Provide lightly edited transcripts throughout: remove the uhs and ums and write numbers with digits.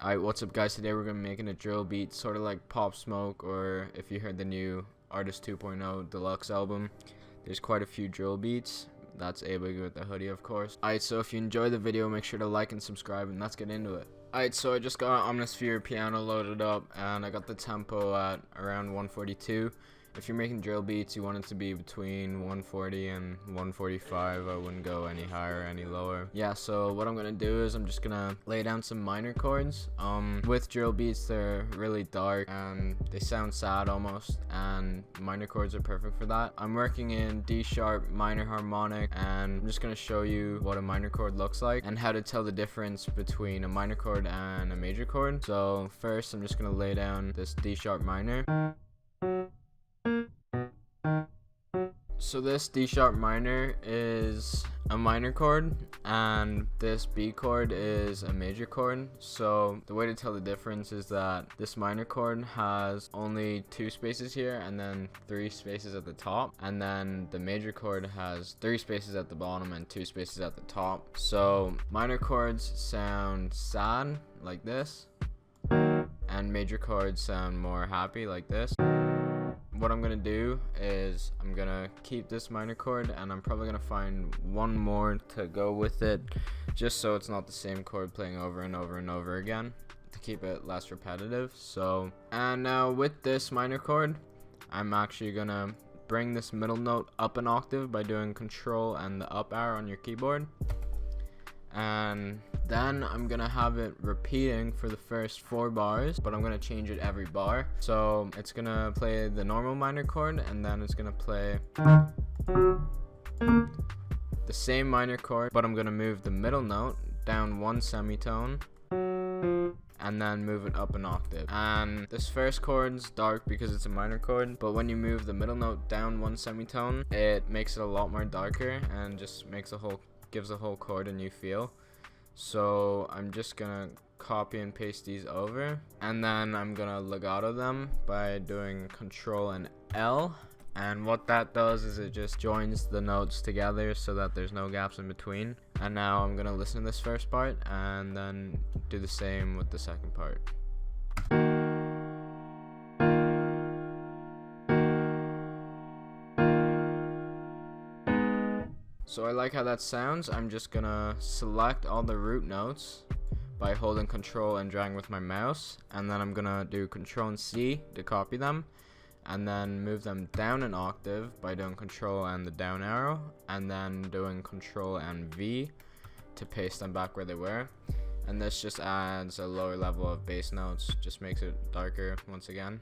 Alright, what's up guys? Today we're going to be making a drill beat, sort of like Pop Smoke, or if you heard the new Artist 2.0 Deluxe album, there's quite a few drill beats. That's Boogie Wit Da Hoodie, of course. Alright, so if you enjoyed the video, make sure to like and subscribe, and let's get into it. Alright, so I just got Omnisphere piano loaded up, and I got the tempo at around 142. If you're making drill beats, you want it to be between 140 and 145. I wouldn't go any higher or any lower. Yeah, so what I'm gonna do is I'm just gonna lay down some minor chords. With drill beats, they're really dark and they sound sad almost, and minor chords are perfect for that. I'm working in D sharp minor harmonic, and I'm just gonna show you what a minor chord looks like and how to tell the difference between a minor chord and a major chord. So first, I'm just gonna lay down this D sharp minor. So this D sharp minor is a minor chord, and this B chord is a major chord. So the way to tell the difference is that this minor chord has only 2 spaces here and then 3 spaces at the top, and then the major chord has 3 spaces at the bottom and 2 spaces at the top. So minor chords sound sad like this, and major chords sound more happy like this. What I'm gonna do is I'm gonna keep this minor chord, and I'm probably gonna find one more to go with it, just so it's not the same chord playing over and over and over again, to keep it less repetitive. So, and now with this minor chord, I'm actually gonna bring this middle note up an octave by doing Control and the up arrow on your keyboard, and then I'm gonna have it repeating for the first 4 bars, but I'm gonna change it every bar. So it's gonna play the normal minor chord, and then it's gonna play the same minor chord, but I'm gonna move the middle note down 1 semitone and then move it up an octave. And this first chord's dark because it's a minor chord, but when you move the middle note down 1 semitone, it makes it a lot more darker and just gives the whole chord a new feel. So I'm just gonna copy and paste these over, and then I'm gonna legato them by doing Control and L, and what that does is it just joins the notes together so that there's no gaps in between. And now I'm gonna listen to this first part and then do the same with the second part. So I like how that sounds. I'm just gonna select all the root notes by holding Control and dragging with my mouse, and then I'm gonna do Control and C to copy them, and then move them down an octave by doing Control and the down arrow, and then doing Control and V to paste them back where they were. And this just adds a lower level of bass notes, just makes it darker once again.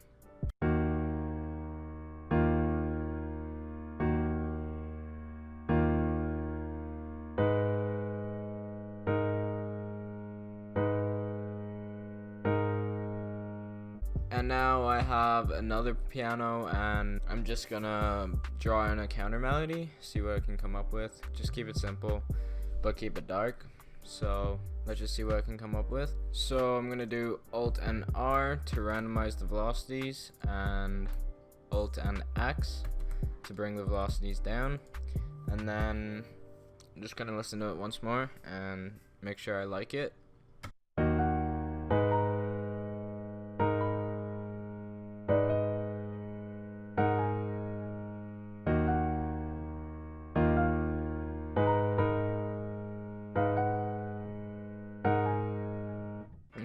And now I have another piano, and I'm just gonna draw in a counter melody, see what I can come up with. Just keep it simple, but keep it dark. So let's just see what I can come up with. So I'm gonna do Alt and R to randomize the velocities, and Alt and X to bring the velocities down. And then I'm just gonna listen to it once more and make sure I like it.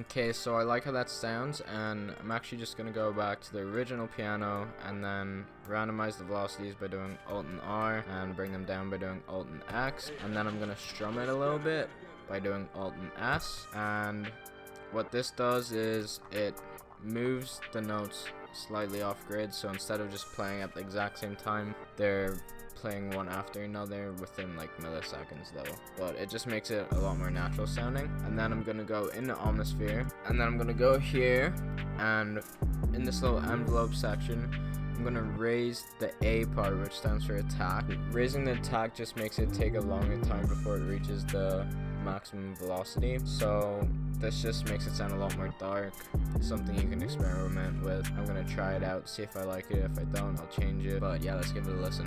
Okay, so I like how that sounds, and I'm actually just gonna go back to the original piano and then randomize the velocities by doing Alt and R, and bring them down by doing Alt and X, and then I'm gonna strum it a little bit by doing Alt and S. And what this does is it moves the notes slightly off grid, so instead of just playing at the exact same time, they're playing one after another within like milliseconds though, but it just makes it a lot more natural sounding. And then I'm gonna go into Omnisphere, and then I'm gonna go here, and in this little envelope section I'm gonna raise the A part, which stands for attack. Raising the attack just makes it take a longer time before it reaches the maximum velocity, so this just makes it sound a lot more dark. Something you can experiment with. I'm gonna try it out, see if I like it. If I don't, I'll change it. But yeah, let's give it a listen.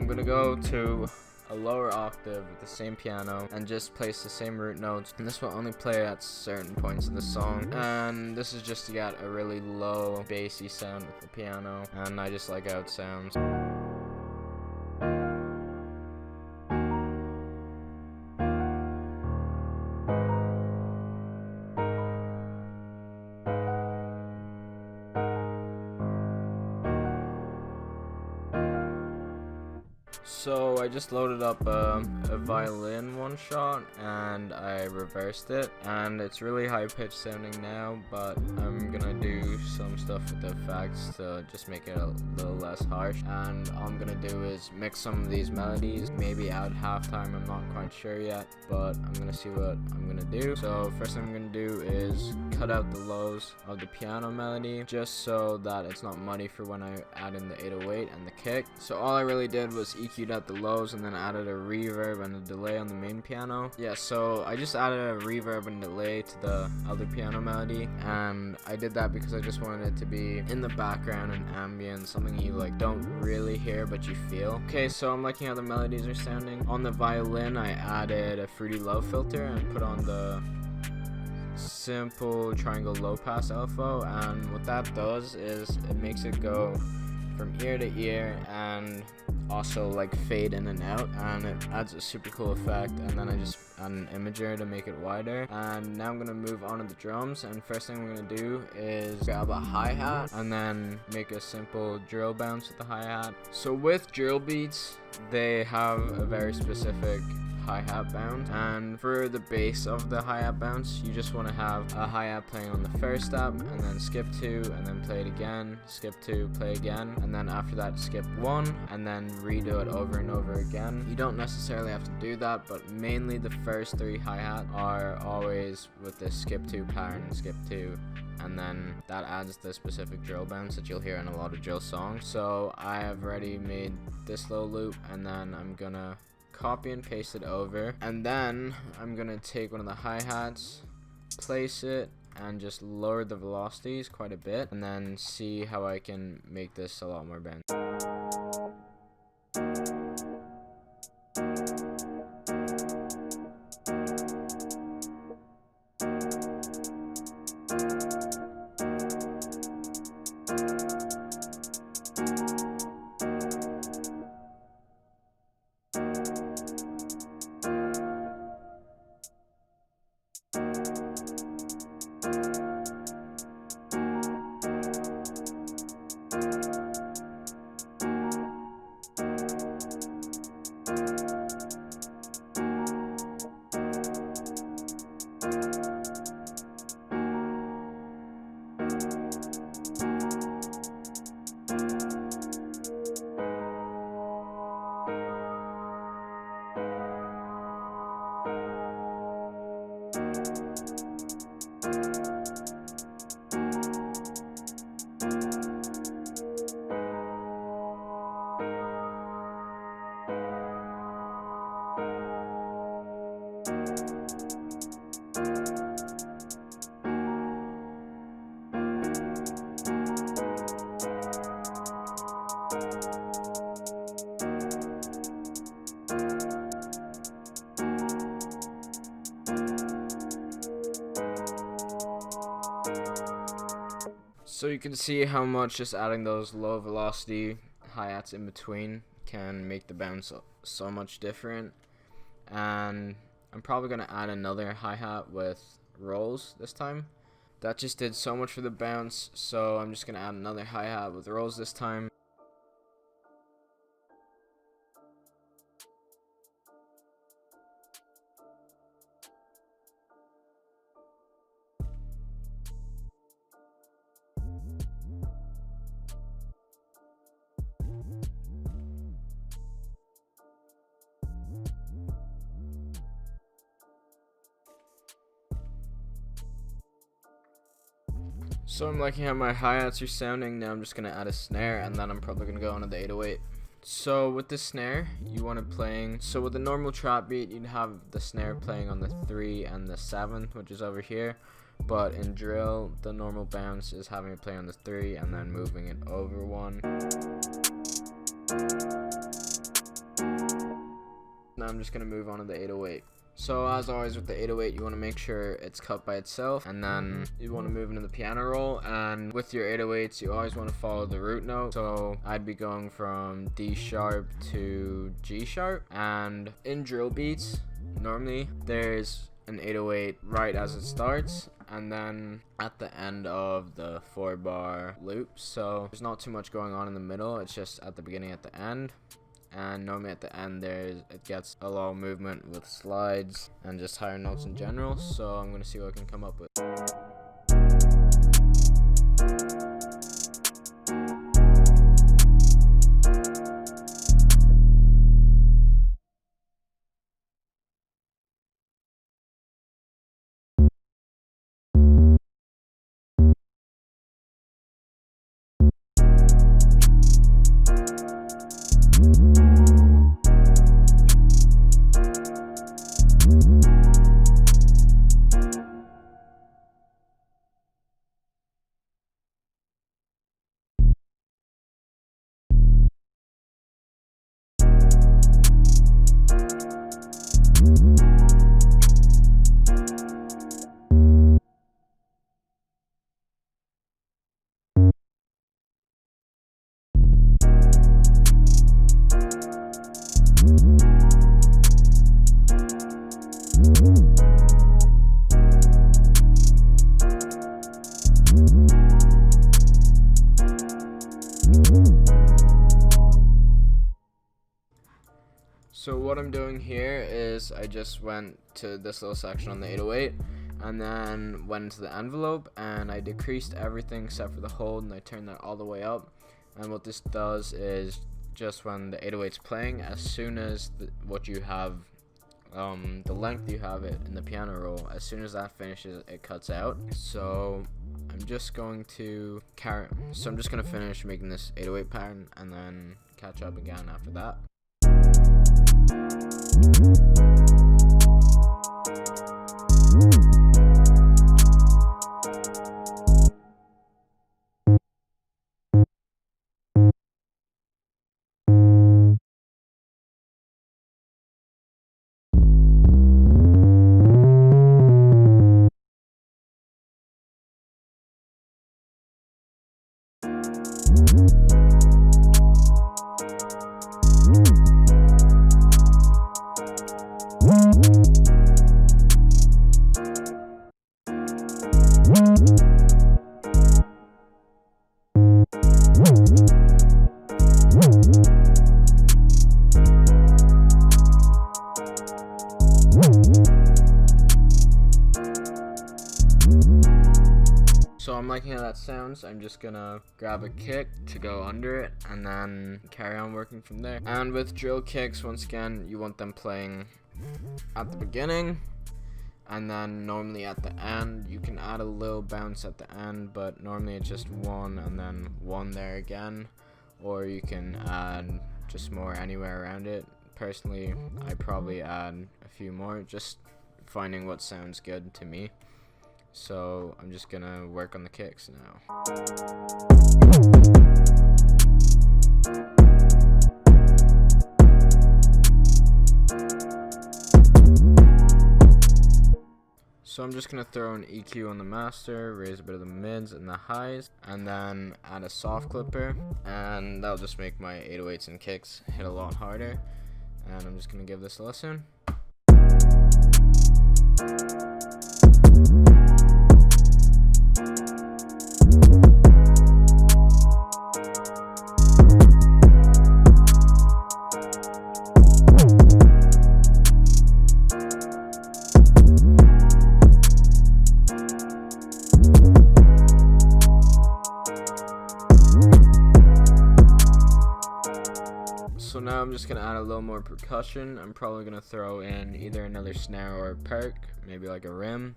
I'm gonna go to a lower octave with the same piano and just place the same root notes, and this will only play at certain points of the song, and this is just to get a really low bassy sound with the piano, and I just like how it sounds. So I just loaded up a violin one shot and I reversed it, and it's really high pitched sounding now, but I'm gonna do some stuff with the effects to just make it a little less harsh, and all I'm gonna do is mix some of these melodies, maybe add halftime, I'm not quite sure yet, but I'm gonna see what I'm gonna do. So first thing I'm gonna do is cut out the lows of the piano melody just so that it's not muddy for when I add in the 808 and the kick. So all I really did was EQ'd out the lows and then added a reverb and a delay on the main piano. Yeah, so I just added a reverb and delay to the other piano melody, and I did that because I just wanted it to be in the background and ambient, something you like don't really hear but you feel. Okay, so I'm liking how the melodies are sounding. On the violin I added a fruity low filter and put on the simple triangle low pass LFO, and what that does is it makes it go from ear to ear and also like fade in and out, and it adds a super cool effect. And then I just add an imager to make it wider, and now I'm gonna move on to the drums, and first thing I'm gonna do is grab a hi-hat and then make a simple drill bounce with the hi-hat. So with drill beats, they have a very specific hi-hat bounce, and for the bass of the hi-hat bounce you just want to have a hi-hat playing on the first step and then skip 2 and then play it again, skip 2, play again, and then after that skip 1 and then redo it over and over again. You don't necessarily have to do that, but mainly the first 3 hi-hat are always with this skip 2 pattern, skip 2, and then that adds the specific drill bounce that you'll hear in a lot of drill songs. So I have already made this little loop, and then I'm gonna copy and paste it over, and then I'm gonna take one of the hi-hats, place it, and just lower the velocities quite a bit, and then see how I can make this a lot more bend. So you can see how much just adding those low velocity hi-hats in between can make the bounce so much different. And I'm probably going to add another hi-hat with rolls this time. That just did so much for the bounce, so I'm just going to add another hi-hat with rolls this time. So I'm liking how my hi-hats are sounding. Now I'm just going to add a snare, and then I'm probably going to go on to the 808. So with the snare, you want it playing, so with a normal trap beat, you'd have the snare playing on the 3 and the 7th, which is over here. But in drill, the normal bounce is having it play on the 3 and then moving it over 1. Now I'm just gonna move on to the 808. So as always with the 808, you want to make sure it's cut by itself, and then you want to move into the piano roll. And with your 808s, you always want to follow the root note. So I'd be going from D sharp to G sharp. And in drill beats, normally there's an 808 right as it starts, and then at the end of the 4-bar loop. So there's not too much going on in the middle, it's just at the beginning, at the end. And normally at the end it gets a lot of movement with slides and just higher notes in general. So I'm gonna see what I can come up with. So what I'm doing here is I just went to this little section on the 808 and then went into the envelope, and I decreased everything except for the hold, and I turned that all the way up. And what this does is just when the 808's playing, as soon as what you have, the length you have it in the piano roll, as soon as that finishes, it cuts out. So I'm just going to finish making this 808 pattern and then catch up again after that. So I'm liking how that sounds. I'm just gonna grab a kick to go under it and then carry on working from there. And with drill kicks, once again, you want them playing at the beginning, and then normally at the end. You can add a little bounce at the end, but normally it's just one and then one there again, or you can add just more anywhere around it. Personally, I probably add a few more, just finding what sounds good to me. So I'm just gonna work on the kicks now. So I'm just gonna throw an EQ on the master, raise a bit of the mids and the highs, and then add a soft clipper, and that'll just make my 808s and kicks hit a lot harder. And I'm just gonna give this a listen. So now I'm just going to add a little more percussion. I'm probably going to throw in either another snare or a perk, maybe like a rim,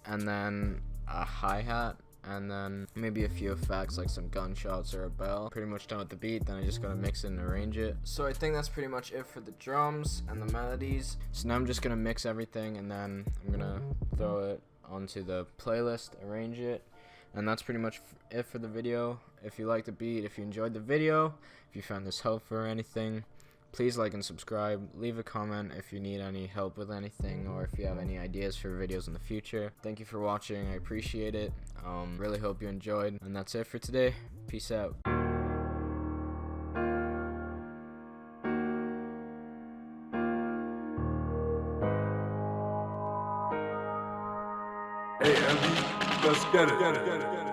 and then a hi-hat, and then maybe a few effects like some gunshots or a bell. Pretty much done with the beat, then I just got to mix it and arrange it. So I think that's pretty much it for the drums and the melodies. So now I'm just going to mix everything, and then I'm going to throw it onto the playlist, arrange it. And that's pretty much it for the video. If you liked the beat, if you enjoyed the video, if you found this helpful or anything, Please like and subscribe. Leave a comment if you need any help with anything or if you have any ideas for videos in the future. Thank you for watching. I appreciate it. Really hope you enjoyed. And that's it for today. Peace out. Hey, Envy, let's get it.